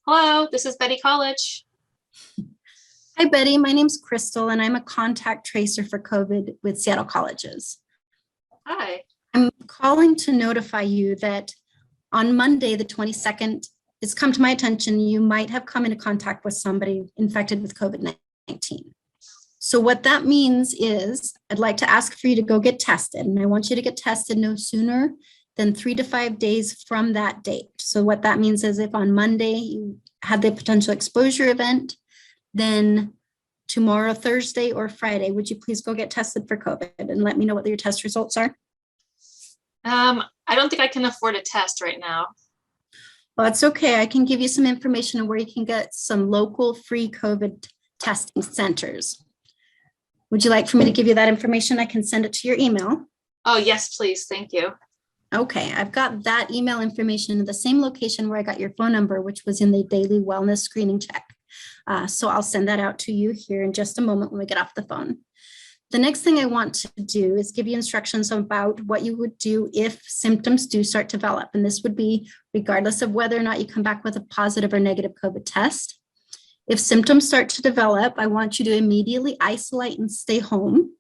Hello, this is Betty College. Hi, Betty. My name's Crystal, and I'm a contact tracer for COVID with Seattle Colleges. Hi. I'm calling to notify you that on Monday, the 22nd, it's come to my attention you might have come into contact with somebody infected with COVID-19. So what that means is I'd like to ask for you to go get tested, and I want you to get tested no sooner than 3 to 5 days from that date. So what that means is if on Monday you had the potential exposure event, then tomorrow, Thursday or Friday, would you please go get tested for COVID and let me know what your test results are? I don't think I can afford a test right now. Well, it's okay. I can give you some information on where you can get some local free COVID testing centers. Would you like for me to give you that information? I can send it to your email. Oh, yes, please. Thank you. Okay, I've got that email information in the same location where I got your phone number, which was in the daily wellness screening check. So I'll send that out to you here in just a moment when we get off the phone. The next thing I want to do is give you instructions about what you would do if symptoms do start to develop. And this would be regardless of whether or not you come back with a positive or negative COVID test. If symptoms start to develop, I want you to immediately isolate and stay home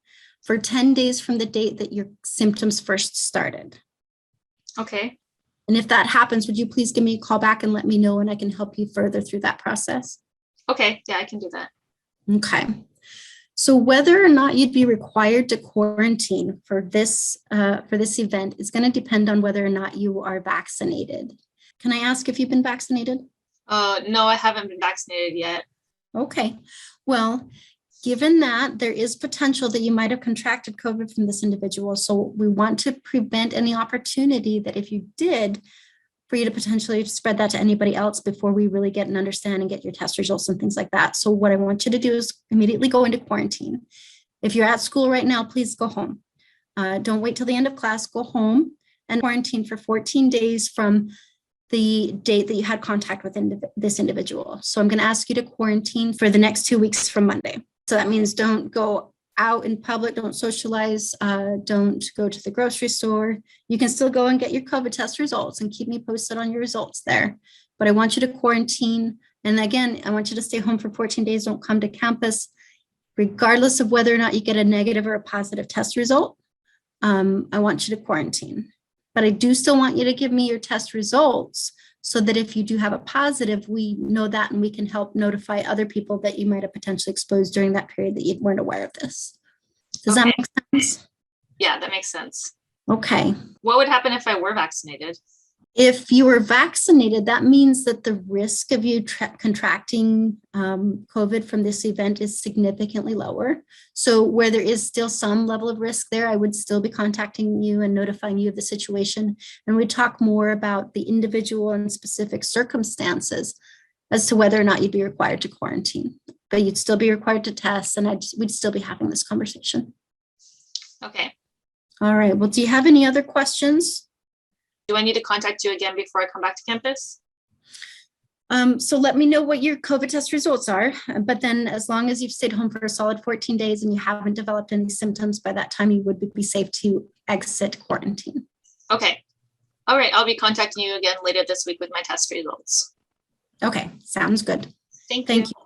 for 10 days from the date that your symptoms first started. Okay. And if that happens, would you please give me a call back and let me know and I can help you further through that process? Okay. Yeah, I can do that. Okay. So whether or not you'd be required to quarantine for this event is going to depend on whether or not you are vaccinated. Can I ask if you've been vaccinated? No, I haven't been vaccinated yet. Okay. Well, given that there is potential that you might have contracted COVID from this individual, so we want to prevent any opportunity that if you did, for you to potentially spread that to anybody else before we really get an understanding, get your test results and things like that. So what I want you to do is immediately go into quarantine. If you're at school right now, please go home. Don't wait till the end of class, go home and quarantine for 14 days from the date that you had contact with this individual. So I'm going to ask you to quarantine for the next 2 weeks from Monday. So that means don't go out in public, don't socialize, don't go to the grocery store. You can still go and get your COVID test results and keep me posted on your results there. But I want you to quarantine. And again, I want you to stay home for 14 days. Don't come to campus, regardless of whether or not you get a negative or a positive test result. I want you to quarantine. But I do still want you to give me your test results so that if you do have a positive, we know that and we can help notify other people that you might have potentially exposed during that period that you weren't aware of this. Does that make sense? Yeah, that makes sense. Okay. What would happen if I were vaccinated? If you were vaccinated, that means that the risk of you contracting COVID from this event is significantly lower. So where there is still some level of risk there, I would still be contacting you and notifying you of the situation. And we talk more about the individual and specific circumstances as to whether or not you'd be required to quarantine. But you'd still be required to test, and we'd still be having this conversation. Okay. All right. Well, do you have any other questions? Do I need to contact you again before I come back to campus? So let me know what your COVID test results are. But then as long as you've stayed home for a solid 14 days and you haven't developed any symptoms, by that time you would be safe to exit quarantine. Okay. All right. I'll be contacting you again later this week with my test results. Okay. Sounds good. Thank Thank you. you.